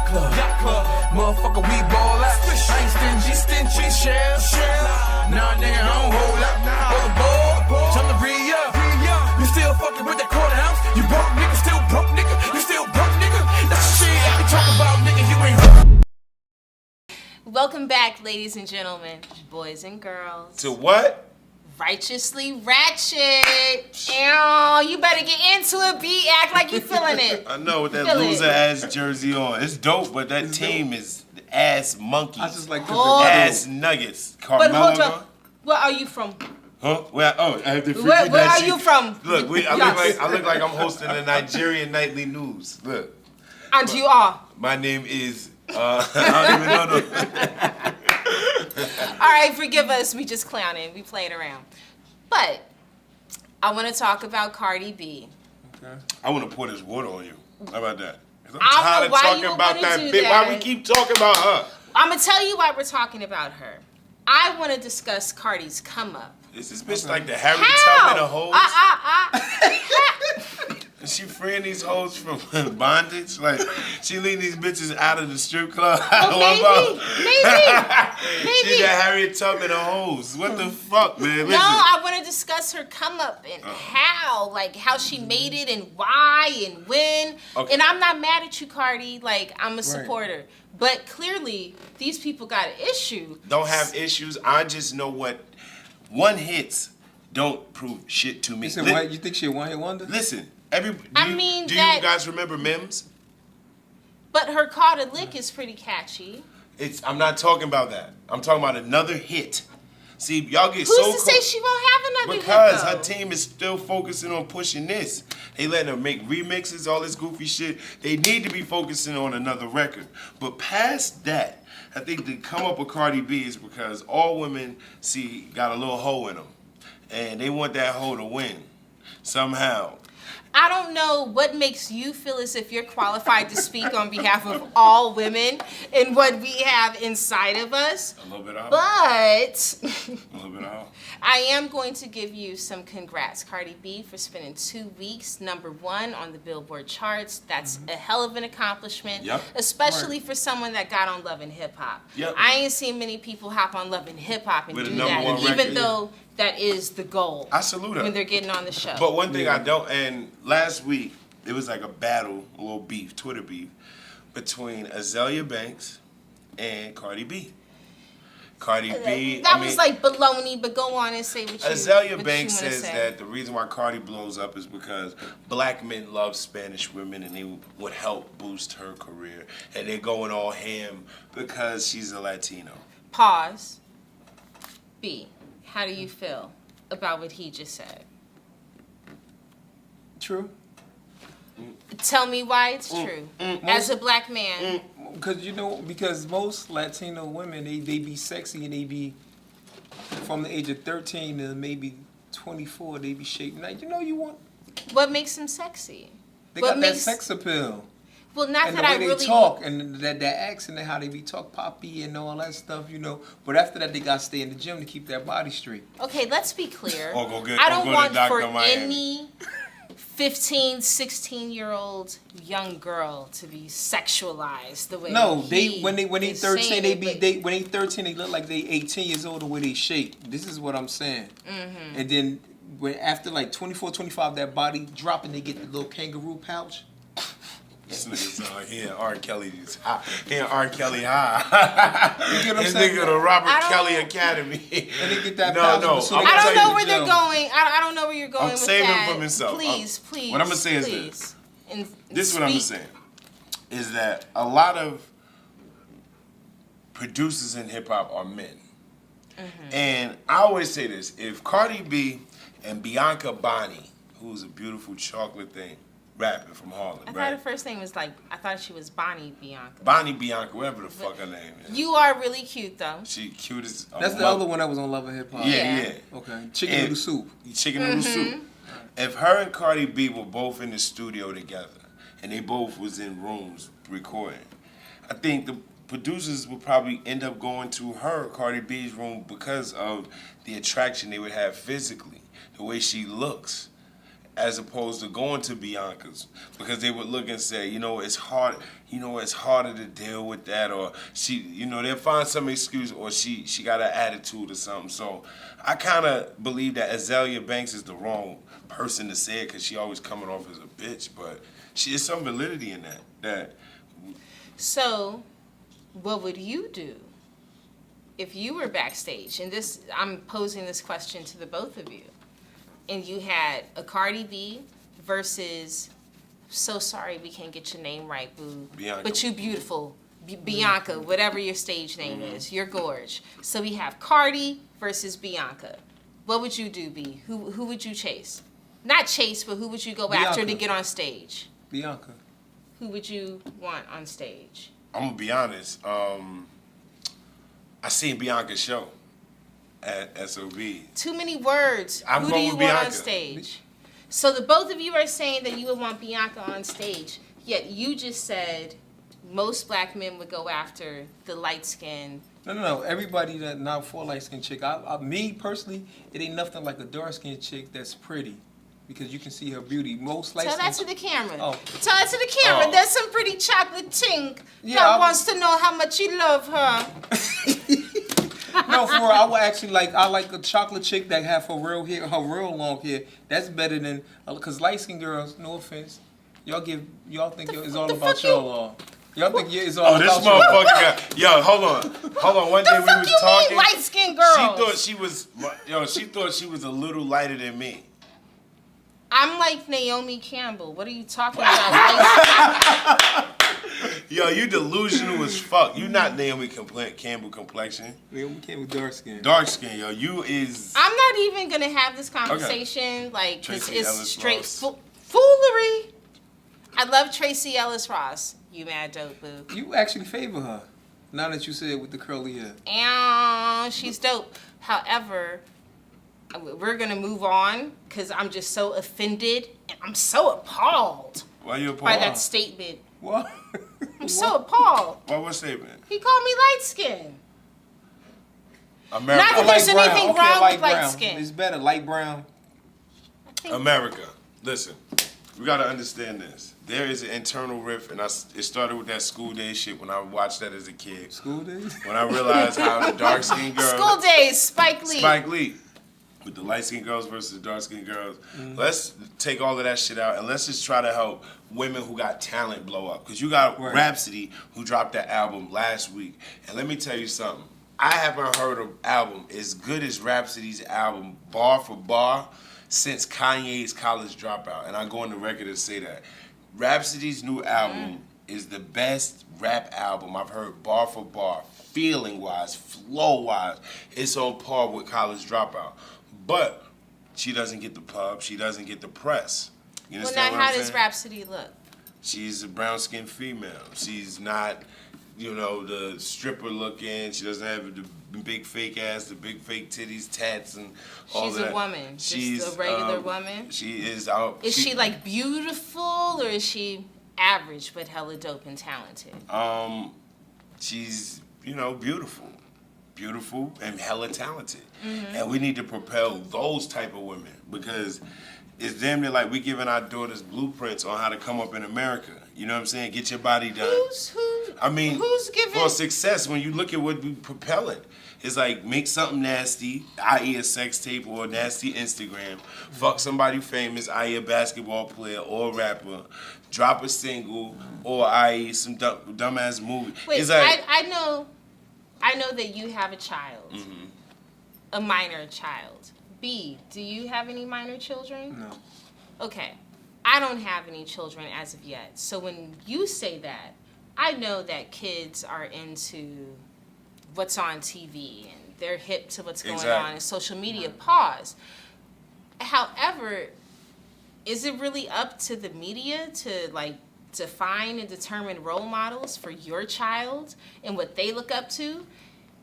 club. Motherfucker, we ball out. I ain't stingy, shell. Nah, nigga, I don't hold up. Hold the ball, time to re-up. You still fucking with that quarter ounce? You broke nigga, still broke nigga. You still broke nigga. That's the shit I be talking about, nigga. You ain't. Welcome back, ladies and gentlemen, boys and girls. To what? Righteously Ratchet. Ew, you better get into it, B. Act like you feeling it. I know with that loser ass jersey on. It's dope, but that team is ass monkeys. I just like the ass nuggets. Carmelo. But hold on. Where are you from? Huh? I have to Where are you from? Look, I look like I'm hosting the Nigerian nightly news. Look. And you are. My name is I don't even know. All right, forgive us. We just clowning. We playing around. But I want to talk about Cardi B. Okay. I want to pour this water on you. How about that? I'm tired of talking about that bitch. Why we keep talking about her? I'm going to tell you why we're talking about her. I want to discuss Cardi's come up. Is this bitch like the Harry Tubman of hoes? Is she freeing these hoes from bondage? Like, she leading these bitches out of the strip club? Well, maybe. She's the Harriet Tubman of hoes. What the fuck, man? Listen. No, I want to discuss her come up and how she made it and why and when. Okay. And I'm not mad at you, Cardi. Like, I'm a supporter. But clearly, these people got an issue. Don't have issues. I just know what one hits don't prove shit to me. You said, you think she a one-hit wonder? Listen. Do you guys remember Mims? But her Call to Lick is pretty catchy. I'm not talking about that. I'm talking about another hit. See, y'all get Who's to say she won't have another hit, because her team is still focusing on pushing this. They letting her make remixes, all this goofy shit. They need to be focusing on another record. But past that, I think the come up with Cardi B is because all women got a little hole in them. And they want that hole to win somehow. I don't know what makes you feel as if you're qualified to speak on behalf of all women and what we have inside of us. A little bit of but a little bit of I am going to give you some congrats, Cardi B, for spending 2 weeks #1 on the Billboard charts. That's a hell of an accomplishment, especially for someone that got on Love and Hip Hop. I ain't seen many people hop on Love and Hip Hop and do that, even though that is the goal. I salute her when they're getting on the show. But one thing I don't, and last week it was like a battle, a little beef, Twitter beef, between Azalea Banks and Cardi B. Cardi B. That was like baloney, but go on and say what you Azalea Banks says that the reason why Cardi blows up is because black men love Spanish women and they would help boost her career. And they're going all ham because she's a Latino. Pause. B, how do you feel about what he just said? True. Tell me why it's true. As a black man. Because most Latino women, they be sexy and they be from the age of 13 to maybe 24, they be shaping. Now, you want... What makes them sexy? They got that sex appeal. Well, not and that the I way really... they talk and that accent and how they be talk poppy and all that stuff, But after that, they got to stay in the gym to keep their body straight. Okay, let's be clear. I don't want for any 15, 16-year-old young girl to be sexualized the way when they 13 they look like they 18 years old the way they shape. This is what I'm saying. And then after like 24, 25, that body drop and they get the little kangaroo pouch. This nigga's he and R. Kelly's high. He and R. Kelly high. You get what I'm This saying? nigga the Robert Kelly Academy. And they get that No. So I don't know where they're going. I don't know where you're going with that. I'm saving him from himself. Please. What I'm going to say is this. This is what I'm going to say. Is that a lot of producers in hip-hop are men. And I always say this. If Cardi B and Bianca Bonney, who's a beautiful chocolate thing, rapping from Harlem, I thought her first name was I thought she was Bonnie Bianca. Bonnie Bianca, whatever the fuck her name is. You are really cute, though. She cute as... That's the other one that was on Love and Hip Hop. Yeah. Okay. Chicken noodle soup. Chicken noodle soup. If her and Cardi B were both in the studio together, and they both was in rooms recording, I think the producers would probably end up going to Cardi B's room, because of the attraction they would have physically, the way she looks. as opposed to going to Bianca's, because they would look and say, it's hard, it's harder to deal with that, or she, they'll find some excuse, or she got an attitude or something. So I kind of believe that Azalea Banks is the wrong person to say it, because she always coming off as a bitch, but she is some validity in that. So what would you do if you were backstage? And I'm posing this question to the both of you. And you had a Cardi B versus, so sorry we can't get your name right, boo. Bianca. But you beautiful. Bianca, whatever your stage name is. You're gorge. So we have Cardi versus Bianca. What would you do, B? Who would you chase? Not chase, but who would you go after to get on stage? Bianca. Who would you want on stage? I'm going to be honest. I seen Bianca's show at SOB. Too many words. I'm Who do going you with want on Bianca. stage? So the both of you are saying that you would want Bianca on stage, yet you just said most black men would go after the light skin. No. Everybody that not for light skinned chick. Me personally, it ain't nothing like a dark skinned chick that's pretty, because you can see her beauty. Most light Tell that skinned. to the camera. Oh. Tell that to the camera. Oh. There's some pretty chocolate tink Yeah, that wants to know how much you love her. No, for real, I would actually I like a chocolate chick that have her real hair, her real long hair. That's better than, because light skinned girls, no offense, y'all think it's all about y'all. Y'all think it's all Oh, this about y'all. motherfucker got. Yo, hold on. One day we was talking. Light skinned girls. She thought she was a little lighter than me. I'm like Naomi Campbell. What are you talking about? Yo, you delusional as fuck. You not Naomi Campbell complexion. Naomi Campbell dark skin. Dark skin, yo. You is. I'm not even gonna have this conversation. Okay. Like, this Tracy is Ellis straight Ross. foolery. I love Tracy Ellis Ross. You mad dope, boo. You actually favor her, now that you said with the curly hair. And she's dope. However, we're gonna move on because I'm just so offended and I'm so appalled Why you by appalled? that statement. What? I'm so appalled. What statement? He called me light skin. America. Not that there's Light brown. anything Okay, wrong with light brown. skin. It's better, light brown. America. Listen, we gotta understand this. There is an internal rift, and it started with that School Day shit when I watched that as a kid. School days? When I realized how the dark skinned girl. School Days, Spike Lee. With the light skinned girls versus the dark skinned girls. Let's take all of that shit out and let's just try to help women who got talent blow up. Because you got Rhapsody who dropped that album last week. And let me tell you something. I haven't heard an album as good as Rhapsody's album, bar for bar, since Kanye's College Dropout. And I go on the record to say that. Rhapsody's new album is the best rap album I've heard bar for bar, feeling-wise, flow-wise. It's on par with College Dropout. But she doesn't get the pub. She doesn't get the press. You Well, understand now what how I'm does saying? Rhapsody look? She's a brown-skinned female. She's not, the stripper looking. She doesn't have the big fake ass, the big fake titties, tats, and all She's that. a woman. She's just a regular woman. She is. Is she like beautiful or is she average but hella dope and talented? She's beautiful and hella talented, and we need to propel those type of women because it's damn near like we giving our daughters blueprints on how to come up in America. You know what I'm saying? Get your body done. Who's giving for success when you look at what we propelling? It's like make something nasty, i.e. a sex tape or a nasty Instagram. Fuck somebody famous, i.e. a basketball player or a rapper. Drop a single or i.e. some dumbass movie. Wait, it's like, I know that you have a child, a minor child. B, do you have any minor children? No. Okay, I don't have any children as of yet. So when you say that, I know that kids are into what's on TV and they're hip to what's going on in social media. Pause. However, is it really up to the media to define and determine role models for your child and what they look up to?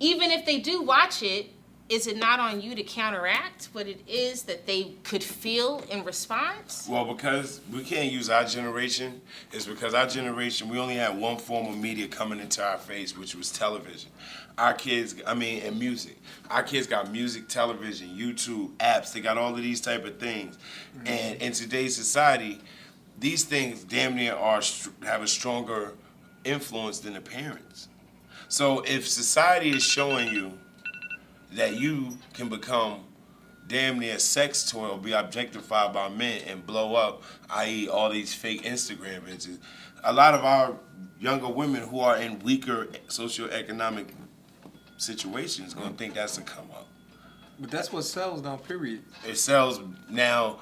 Even if they do watch it, is it not on you to counteract what it is that they could feel in response? Well, because we can't use our generation, it's because our generation, we only had one form of media coming into our face, which was television. Our kids, and music. Our kids got music, television, YouTube, apps. They got all of these type of things. Mm-hmm. And in today's society, these things damn near have a stronger influence than the parents. So if society is showing you that you can become damn near sex toy or be objectified by men and blow up, i.e. all these fake Instagram bitches, a lot of our younger women who are in weaker socioeconomic situations gonna think that's a come up. But that's what sells now, period. It sells now,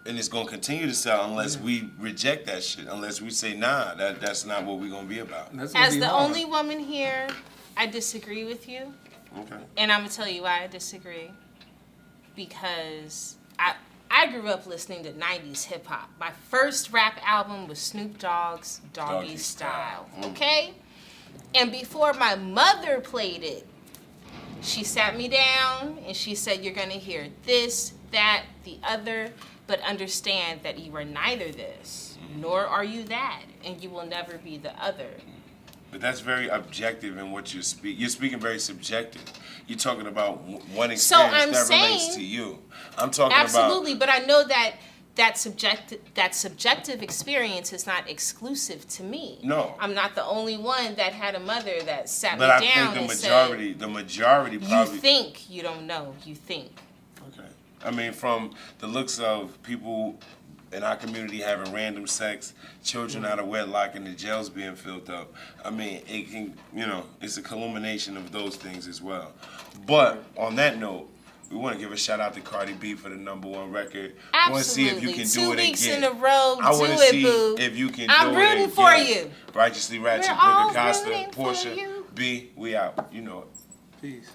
and it's gonna continue to sell unless we reject that shit, unless we say, nah, that's not what we're gonna be about. As the only woman here, I disagree with you. Okay. And I'm gonna tell you why I disagree. Because I grew up listening to 90s hip hop. My first rap album was Snoop Dogg's Doggy Style. Okay? And before my mother played it, she sat me down and she said, you're gonna hear this, that, the other, but understand that you are neither this, nor are you that, and you will never be the other. But that's very objective in what you speak. You're speaking very subjective. You're talking about one experience relates to you. I'm talking absolutely, but I know that subjective experience is not exclusive to me. No, I'm not the only one that had a mother that sat me down and said. But the majority probably. You think you don't know. You think. Okay. I mean, from the looks of people in our community having random sex, children out of wedlock, and the jails being filled up. I mean, it can, it's a culmination of those things as well. But on that note, we want to give a shout out to Cardi B for the #1 record. Absolutely. I want to see if you can do it again. 2 weeks in a row, I want to see if you can do it again. I'm rooting for you. Righteously Ratchet, Britta Costa, Portia, B, we out. You know it. Peace.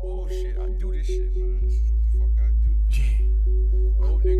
Bullshit, I do this shit, man. This is what the fuck I do. Yeah. Old nigga.